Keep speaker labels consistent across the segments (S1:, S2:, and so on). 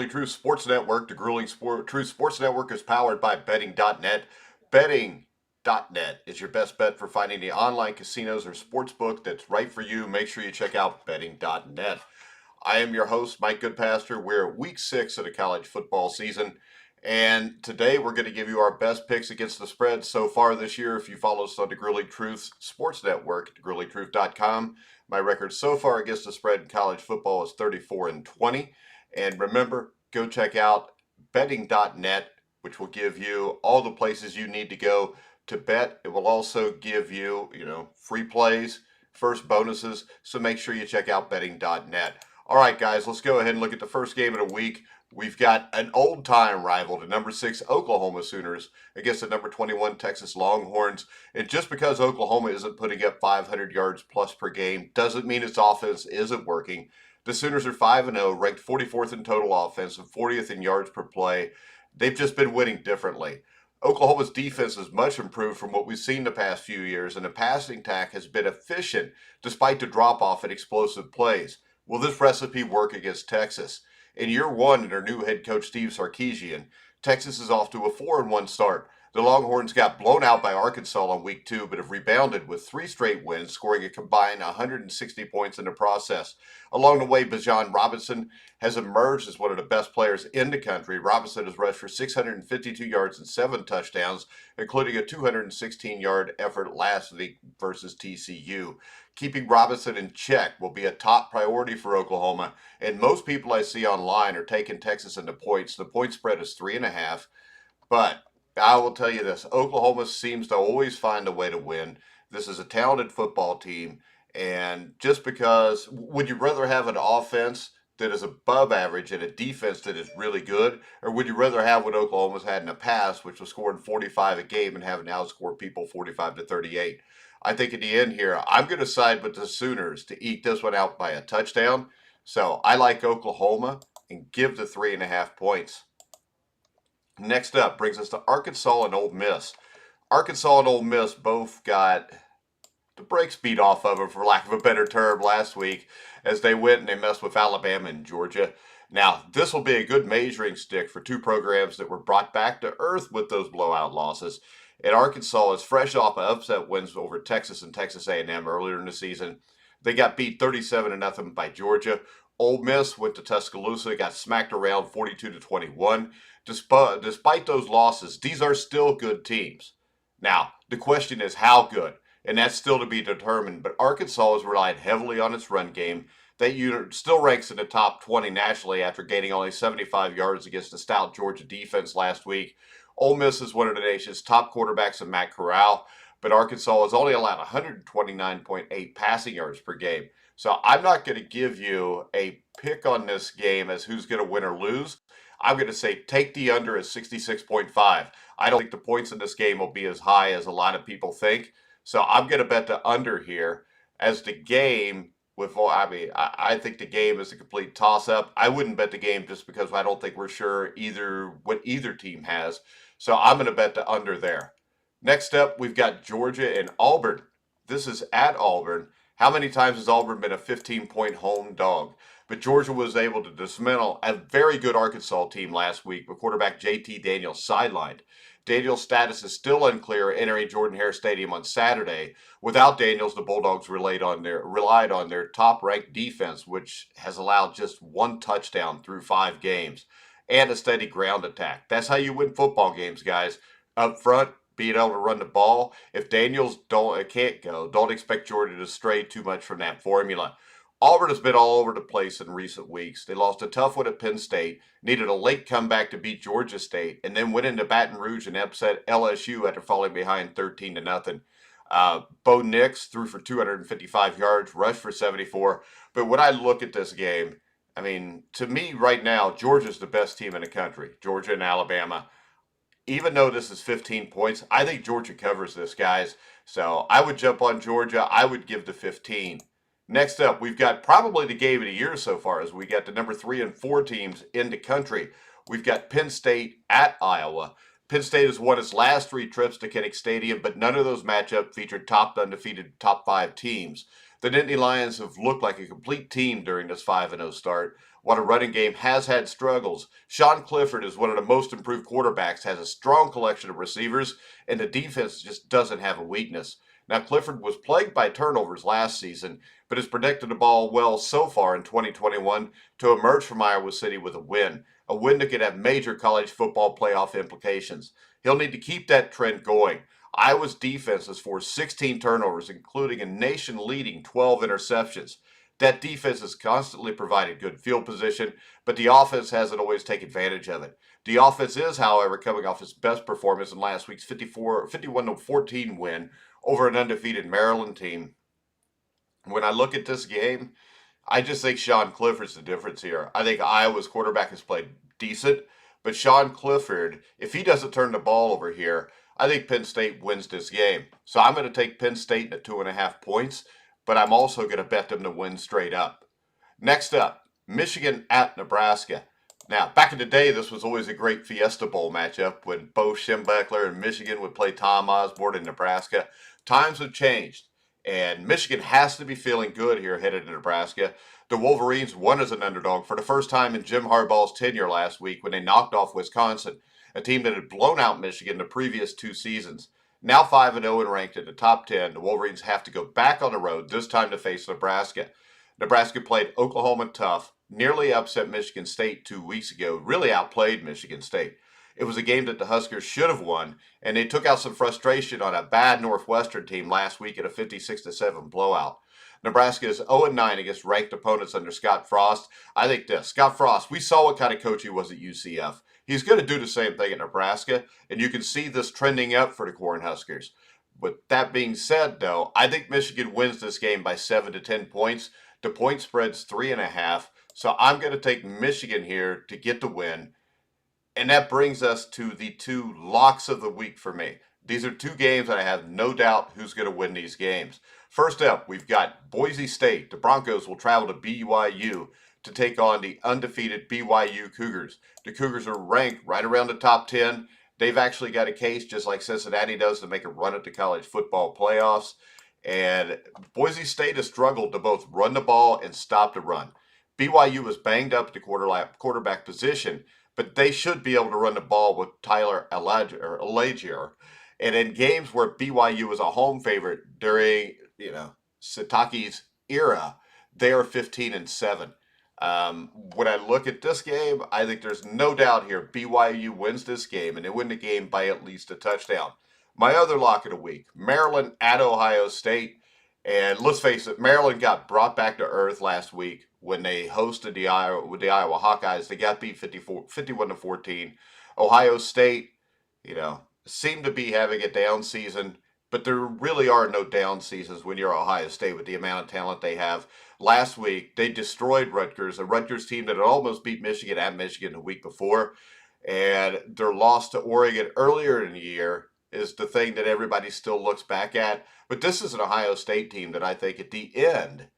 S1: True Sports Network. The True Sports Network is powered by betting.net. Betting.net is your best bet for finding the online casinos or sports book that's right for you. Make sure you check out betting.net. I am your host, Mike Goodpaster. We're at week 6 of the college football season. And today we're going to give you our best picks against the spread so far this year. If you follow us on the Grueling Truth Sports Network, gruelingtruth.com, my record so far against the spread in college football is 34-20. And remember, go check out betting.net, which will give you all the places you need to go to bet. It will also give you, free plays, first bonuses. So make sure you check out betting.net. All right, guys, let's go ahead and look at the first game of the week. We've got an old-time rival, the number 6 Oklahoma Sooners against the number 21 Texas Longhorns. And just because Oklahoma isn't putting up 500 yards plus per game doesn't mean its offense isn't working. The Sooners are 5-0, ranked 44th in total offense and 40th in yards per play. They've just been winning differently. Oklahoma's defense is much improved from what we've seen the past few years, and the passing attack has been efficient despite the drop-off in explosive plays. Will this recipe work against Texas? In year one under new head coach Steve Sarkisian, Texas is off to a 4-1 start. The Longhorns got blown out by Arkansas on week 2, but have rebounded with 3 straight wins, scoring a combined 160 points in the process. Along the way, Bijan Robinson has emerged as one of the best players in the country. Robinson has rushed for 652 yards and 7 touchdowns, including a 216-yard effort last week versus TCU. Keeping Robinson in check will be a top priority for Oklahoma, and most people I see online are taking Texas into points. The point spread is 3.5, but I will tell you this, Oklahoma seems to always find a way to win. This is a talented football team, and just because, would you rather have an offense that is above average and a defense that is really good, or would you rather have what Oklahoma's had in the past, which was scoring 45 a game and having outscored people 45-38? I think at the end here, I'm going to side with the Sooners to eke this one out by a touchdown. So I like Oklahoma and give the 3.5 points. Next up brings us to Arkansas and Ole Miss. Arkansas and Ole Miss both got the brakes beat off of them, for lack of a better term, last week as they went and they messed with Alabama and Georgia. Now, this will be a good measuring stick for two programs that were brought back to earth with those blowout losses. And Arkansas is fresh off of upset wins over Texas and Texas A&M earlier in the season. They got beat 37-0 by Georgia. Ole Miss went to Tuscaloosa, got smacked around 42-21. Despite those losses, these are still good teams. Now, the question is how good, and that's still to be determined. But Arkansas has relied heavily on its run game. That unit still ranks in the top 20 nationally after gaining only 75 yards against the stout Georgia defense last week. Ole Miss is one of the nation's top quarterbacks in Matt Corral, but Arkansas has only allowed 129.8 passing yards per game. So I'm not going to give you a pick on this game as who's going to win or lose. I'm going to say take the under at 66.5. I don't think the points in this game will be as high as a lot of people think. So I'm going to bet the under here as the game. I think the game is a complete toss-up. I wouldn't bet the game just because I don't think we're sure what either team has. So I'm going to bet the under there. Next up, we've got Georgia and Auburn. This is at Auburn. How many times has Auburn been a 15-point home dog? But Georgia was able to dismantle a very good Arkansas team last week with quarterback JT Daniels sidelined. Daniels' status is still unclear entering Jordan-Hare Stadium on Saturday. Without Daniels, the Bulldogs relied on their top-ranked defense, which has allowed just 1 touchdown through 5 games, and a steady ground attack. That's how you win football games, guys. Up front, being able to run the ball. If Daniels can't go, don't expect Georgia to stray too much from that formula. Auburn has been all over the place in recent weeks. They lost a tough one at Penn State, needed a late comeback to beat Georgia State, and then went into Baton Rouge and upset LSU after falling behind 13-0. Bo Nix threw for 255 yards, rushed for 74. But when I look at this game, I mean, to me right now, Georgia's the best team in the country, Georgia and Alabama. Even though this is 15 points, I think Georgia covers this, guys. So I would jump on Georgia. I would give the 15. Next up, we've got probably the game of the year so far as we got the number 3 and 4 teams in the country. We've got Penn State at Iowa. Penn State has won its last 3 trips to Kinnick Stadium, but none of those matchups featured undefeated top 5 teams. The Nittany Lions have looked like a complete team during this 5-0 start. while the running game has had struggles. Sean Clifford is one of the most improved quarterbacks, has a strong collection of receivers, and the defense just doesn't have a weakness. Now, Clifford was plagued by turnovers last season, but has protected the ball well so far in 2021 to emerge from Iowa City with a win that could have major college football playoff implications. He'll need to keep that trend going. Iowa's defense has forced 16 turnovers, including a nation-leading 12 interceptions. That defense has constantly provided good field position, but the offense hasn't always taken advantage of it. The offense is, however, coming off its best performance in last week's 51-14 win over an undefeated Maryland team. When I look at this game, I just think Sean Clifford's the difference here. I think Iowa's quarterback has played decent, but Sean Clifford, if he doesn't turn the ball over here, I think Penn State wins this game. So I'm going to take Penn State at 2.5 points, but I'm also going to bet them to win straight up. Next up, Michigan at Nebraska. Now, back in the day, this was always a great Fiesta Bowl matchup when Bo Schembechler and Michigan would play Tom Osborne in Nebraska. Times have changed, and Michigan has to be feeling good here headed to Nebraska. The Wolverines won as an underdog for the first time in Jim Harbaugh's tenure last week when they knocked off Wisconsin, a team that had blown out Michigan the previous 2 seasons. Now 5-0 and ranked in the top 10, the Wolverines have to go back on the road, this time to face Nebraska. Nebraska played Oklahoma tough, nearly upset Michigan State 2 weeks ago, really outplayed Michigan State. It was a game that the Huskers should have won, and they took out some frustration on a bad Northwestern team last week in a 56-7 blowout. Nebraska is 0-9 against ranked opponents under Scott Frost. I think this, Scott Frost, we saw what kind of coach he was at UCF. He's going to do the same thing at Nebraska, and you can see this trending up for the Cornhuskers. With that being said, though, I think Michigan wins this game by 7 to 10 points. The point spread's 3.5, so I'm going to take Michigan here to get the win. And that brings us to the 2 locks of the week for me. These are 2 games that I have no doubt who's going to win these games. First up, we've got Boise State. The Broncos will travel to BYU to take on the undefeated BYU Cougars. The Cougars are ranked right around the top 10. They've actually got a case, just like Cincinnati does, to make a run at the college football playoffs. And Boise State has struggled to both run the ball and stop the run. BYU was banged up at the quarterback position, but they should be able to run the ball with Tyler Allgeier. And in games where BYU was a home favorite during, Sitake's era, they are 15-7. When I look at this game, I think there's no doubt here BYU wins this game, and they win the game by at least a touchdown. My other lock of the week, Maryland at Ohio State. And let's face it, Maryland got brought back to earth last week when they hosted the Iowa Hawkeyes. They got beat 51-14. Ohio State, seemed to be having a down season, but there really are no down seasons when you're Ohio State with the amount of talent they have. Last week, they destroyed Rutgers, a Rutgers team that had almost beat Michigan at Michigan the week before. And their loss to Oregon earlier in the year is the thing that everybody still looks back at. But this is an Ohio State team that I think at the end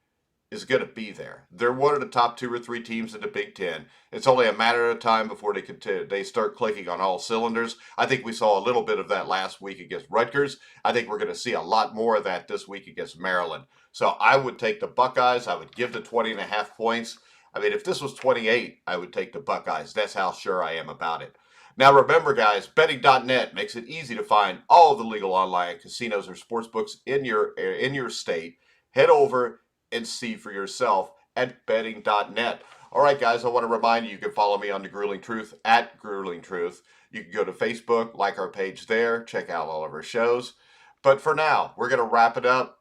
S1: is going to be there. They're one of the top 2 or 3 teams in the Big Ten. It's only a matter of time before they start clicking on all cylinders. I think we saw a little bit of that last week against Rutgers. I think we're going to see a lot more of that this week against Maryland. So I would take the Buckeyes. I would give the 20.5 points. I mean, if this was 28, I would take the Buckeyes. That's how sure I am about it. Now remember, guys, betting.net makes it easy to find all of the legal online casinos or sportsbooks in your state. Head over and see for yourself at betting.net. All right, guys, I want to remind you can follow me on The Grueling Truth at Grueling Truth. You can go to Facebook, like our page there, check out all of our shows. But for now, we're going to wrap it up.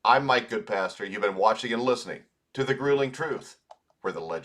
S1: I'm Mike Goodpaster. You've been watching and listening to The Grueling Truth, where the legend